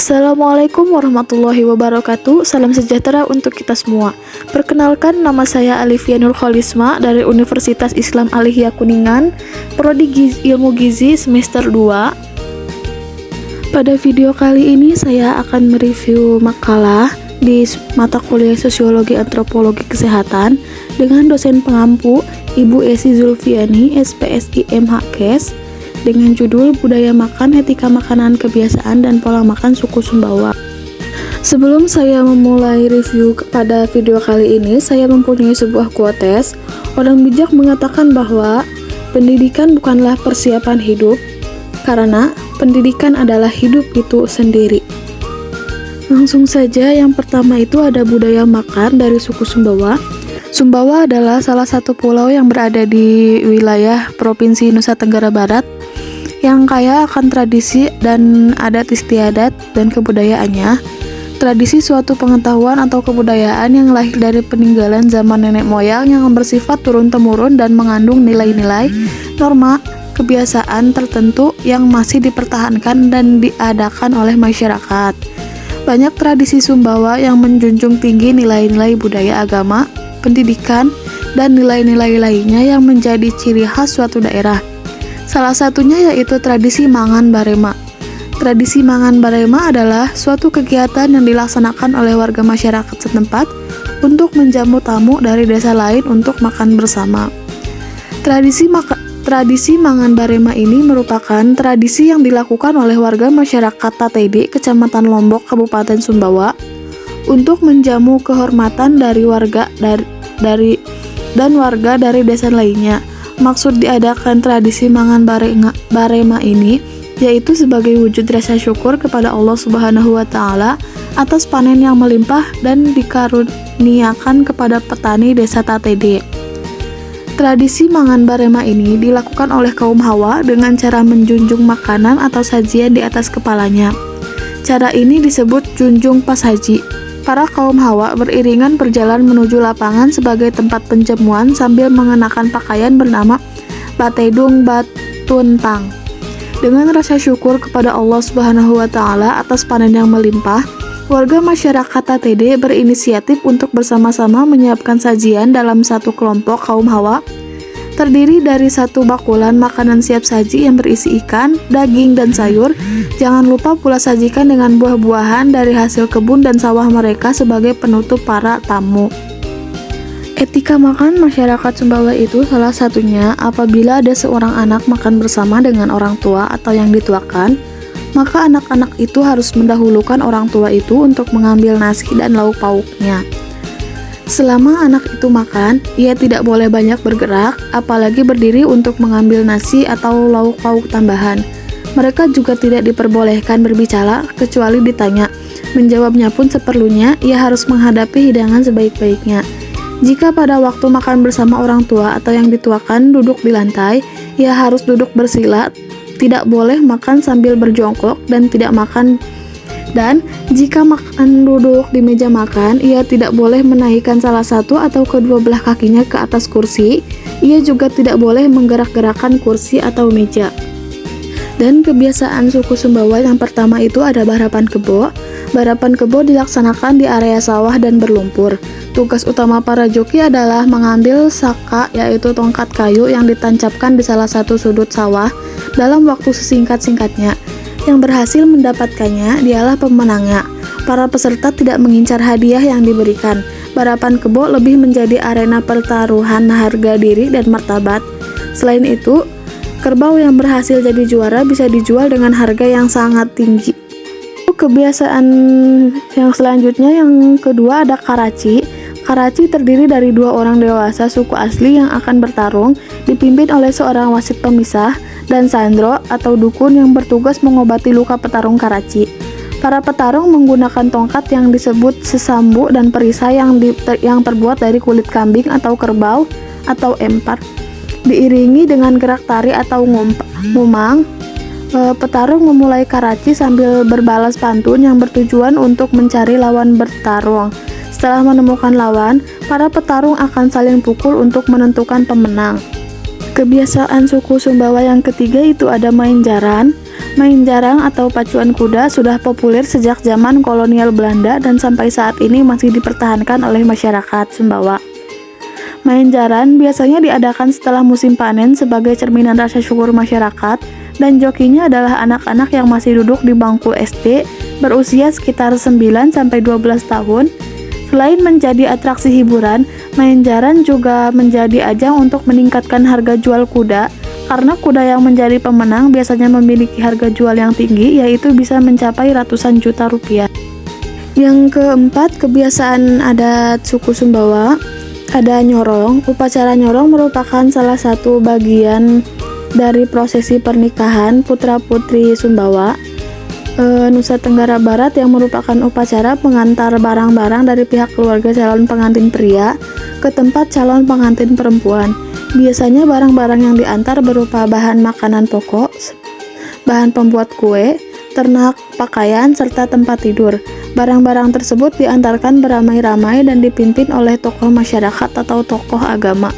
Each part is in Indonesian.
Assalamualaikum warahmatullahi wabarakatuh. Salam sejahtera untuk kita semua. Perkenalkan, nama saya Alifia Nurholisma dari Universitas Islam Aliyah Kuningan, Prodi Ilmu Gizi semester 2. Pada video kali ini saya akan mereview makalah di mata kuliah Sosiologi Antropologi Kesehatan dengan dosen pengampu Ibu Esi Zulfiani, SPSI MHKes, dengan judul Budaya Makan, Etika Makanan, Kebiasaan, dan Pola Makan Suku Sumbawa. Sebelum saya memulai review pada video kali ini, saya mempunyai sebuah quotes. Orang bijak mengatakan bahwa pendidikan bukanlah persiapan hidup, karena pendidikan adalah hidup itu sendiri. Langsung saja, yang pertama itu ada budaya makan dari suku Sumbawa. Sumbawa adalah salah satu pulau yang berada di wilayah Provinsi Nusa Tenggara Barat yang kaya akan tradisi dan adat istiadat dan kebudayaannya. Tradisi suatu pengetahuan atau kebudayaan yang lahir dari peninggalan zaman nenek moyang yang bersifat turun-temurun dan mengandung nilai-nilai, norma, kebiasaan tertentu yang masih dipertahankan dan diadakan oleh masyarakat. Banyak tradisi Sumbawa yang menjunjung tinggi nilai-nilai budaya agama, pendidikan, dan nilai-nilai lainnya yang menjadi ciri khas suatu daerah. Salah satunya yaitu tradisi mangan barema. Tradisi mangan barema adalah suatu kegiatan yang dilaksanakan oleh warga masyarakat setempat untuk menjamu tamu dari desa lain untuk makan bersama. Tradisi mangan barema ini merupakan tradisi yang dilakukan oleh warga masyarakat Tatede, Kecamatan Lombok, Kabupaten Sumbawa, untuk menjamu kehormatan dari warga dari desa lainnya. Maksud diadakan tradisi mangan barema ini yaitu sebagai wujud rasa syukur kepada Allah Subhanahu wa Ta'ala atas panen yang melimpah dan dikaruniakan kepada petani desa Tatede. Tradisi mangan barema ini dilakukan oleh kaum Hawa dengan cara menjunjung makanan atau sajian di atas kepalanya. Cara ini disebut junjung pas haji. Para kaum Hawa beriringan berjalan menuju lapangan sebagai tempat penjamuan sambil mengenakan pakaian bernama Batedung Batuntang. Dengan rasa syukur kepada Allah Subhanahu wa Ta'ala atas panen yang melimpah, warga masyarakat Tatede berinisiatif untuk bersama-sama menyiapkan sajian dalam satu kelompok kaum Hawa, terdiri dari satu bakulan makanan siap saji yang berisi ikan, daging, dan sayur. Jangan lupa pula sajikan dengan buah-buahan dari hasil kebun dan sawah mereka sebagai penutup para tamu. Etika makan masyarakat Sumbawa itu salah satunya apabila ada seorang anak makan bersama dengan orang tua atau yang dituakan, maka anak-anak itu harus mendahulukan orang tua itu untuk mengambil nasi dan lauk pauknya. Selama anak itu makan, ia tidak boleh banyak bergerak, apalagi berdiri untuk mengambil nasi atau lauk pauk tambahan. Mereka juga tidak diperbolehkan berbicara kecuali ditanya. Menjawabnya pun seperlunya, ia harus menghadapi hidangan sebaik-baiknya. Jika pada waktu makan bersama orang tua atau yang dituakan duduk di lantai, ia harus duduk bersila, tidak boleh makan sambil berjongkok dan jika makan duduk di meja makan, ia tidak boleh menaikkan salah satu atau kedua belah kakinya ke atas kursi. Ia juga tidak boleh menggerak-gerakkan kursi atau meja. Dan kebiasaan suku Sumbawa yang pertama itu ada barapan kebo. Barapan kebo dilaksanakan di area sawah dan berlumpur. Tugas utama para joki adalah mengambil saka, yaitu tongkat kayu yang ditancapkan di salah satu sudut sawah dalam waktu sesingkat-singkatnya. Yang berhasil mendapatkannya dialah pemenangnya. Para peserta tidak mengincar hadiah yang diberikan. Barapan kebo lebih menjadi arena pertaruhan harga diri dan martabat. Selain itu, kerbau yang berhasil jadi juara bisa dijual dengan harga yang sangat tinggi. Kebiasaan yang selanjutnya, yang kedua, ada karaci. Karaci terdiri dari dua orang dewasa suku asli yang akan bertarung, dipimpin oleh seorang wasit pemisah, dan sandro atau dukun yang bertugas mengobati luka petarung karaci. Para petarung menggunakan tongkat yang disebut sesambu dan perisai yang terbuat dari kulit kambing atau kerbau atau empar. Diiringi dengan gerak tari atau ngumang, petarung memulai karaci sambil berbalas pantun yang bertujuan untuk mencari lawan bertarung. Setelah menemukan lawan, para petarung akan saling pukul untuk menentukan pemenang. Kebiasaan suku Sumbawa yang ketiga itu ada main jaran. Main jarang atau pacuan kuda sudah populer sejak zaman kolonial Belanda dan sampai saat ini masih dipertahankan oleh masyarakat Sumbawa. Main jaran biasanya diadakan setelah musim panen sebagai cerminan rasa syukur masyarakat, dan jokinya adalah anak-anak yang masih duduk di bangku SD berusia sekitar 9-12 tahun. Selain menjadi atraksi hiburan, main jaran juga menjadi ajang untuk meningkatkan harga jual kuda, karena kuda yang menjadi pemenang biasanya memiliki harga jual yang tinggi, yaitu bisa mencapai ratusan juta rupiah. Yang keempat, kebiasaan adat suku Sumbawa, ada nyorong. Upacara nyorong merupakan salah satu bagian dari prosesi pernikahan putra-putri Sumbawa, Nusa Tenggara Barat, yang merupakan upacara pengantar barang-barang dari pihak keluarga calon pengantin pria ke tempat calon pengantin perempuan. Biasanya barang-barang yang diantar berupa bahan makanan pokok, bahan pembuat kue, ternak, pakaian, serta tempat tidur. Barang-barang tersebut diantarkan beramai-ramai dan dipimpin oleh tokoh masyarakat atau tokoh agama.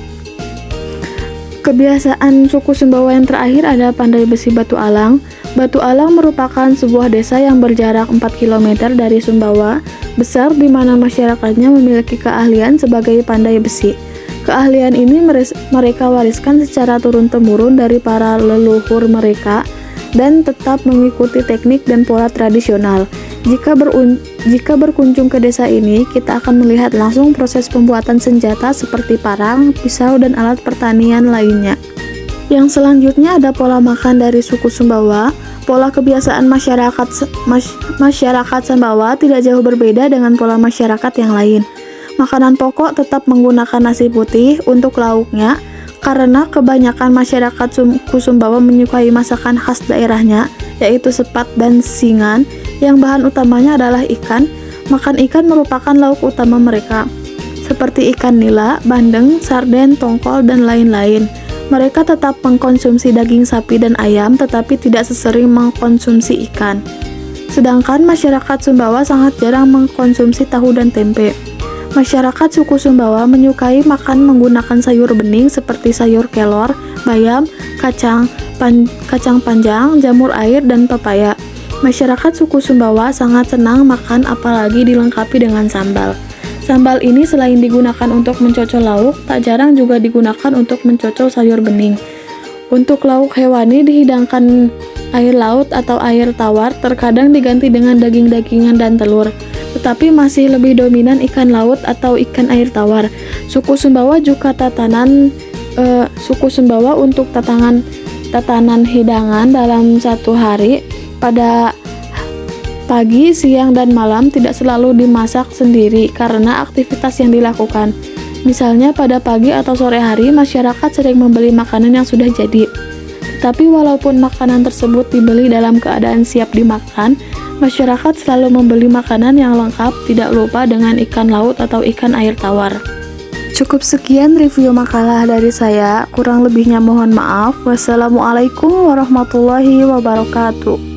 Kebiasaan suku Sumbawa yang terakhir ada pandai besi Batu Alang. Batu Alang merupakan sebuah desa yang berjarak 4 km dari Sumbawa besar, di mana masyarakatnya memiliki keahlian sebagai pandai besi. Keahlian ini mereka wariskan secara turun-temurun dari para leluhur mereka dan tetap mengikuti teknik dan pola tradisional. Jika berkunjung ke desa ini, kita akan melihat langsung proses pembuatan senjata seperti parang, pisau, dan alat pertanian lainnya. Yang selanjutnya ada pola makan dari suku Sumbawa. Pola kebiasaan masyarakat Sumbawa tidak jauh berbeda dengan pola masyarakat yang lain. Makanan pokok tetap menggunakan nasi putih untuk lauknya, karena kebanyakan masyarakat suku Sumbawa menyukai masakan khas daerahnya, yaitu sepat dan singan, yang bahan utamanya adalah ikan. Makan ikan merupakan lauk utama mereka, seperti ikan nila, bandeng, sarden, tongkol, dan lain-lain. Mereka tetap mengkonsumsi daging sapi dan ayam, tetapi tidak sesering mengkonsumsi ikan. Sedangkan masyarakat Sumbawa sangat jarang mengkonsumsi tahu dan tempe. Masyarakat suku Sumbawa menyukai makan menggunakan sayur bening seperti sayur kelor, bayam, kacang panjang, jamur air, dan pepaya. Masyarakat suku Sumbawa sangat senang makan apalagi dilengkapi dengan sambal. Sambal ini selain digunakan untuk mencocol lauk, tak jarang juga digunakan untuk mencocol sayur bening. Untuk lauk hewani dihidangkan air laut atau air tawar, terkadang diganti dengan daging-dagingan dan telur. Tetapi masih lebih dominan ikan laut atau ikan air tawar. Suku Sumbawa untuk tatanan hidangan dalam satu hari, pada pagi, siang, dan malam tidak selalu dimasak sendiri karena aktivitas yang dilakukan. Misalnya pada pagi atau sore hari, masyarakat sering membeli makanan yang sudah jadi. Tetapi walaupun makanan tersebut dibeli dalam keadaan siap dimakan, masyarakat selalu membeli makanan yang lengkap, tidak lupa dengan ikan laut atau ikan air tawar. Cukup sekian review makalah dari saya, kurang lebihnya mohon maaf. Wassalamualaikum warahmatullahi wabarakatuh.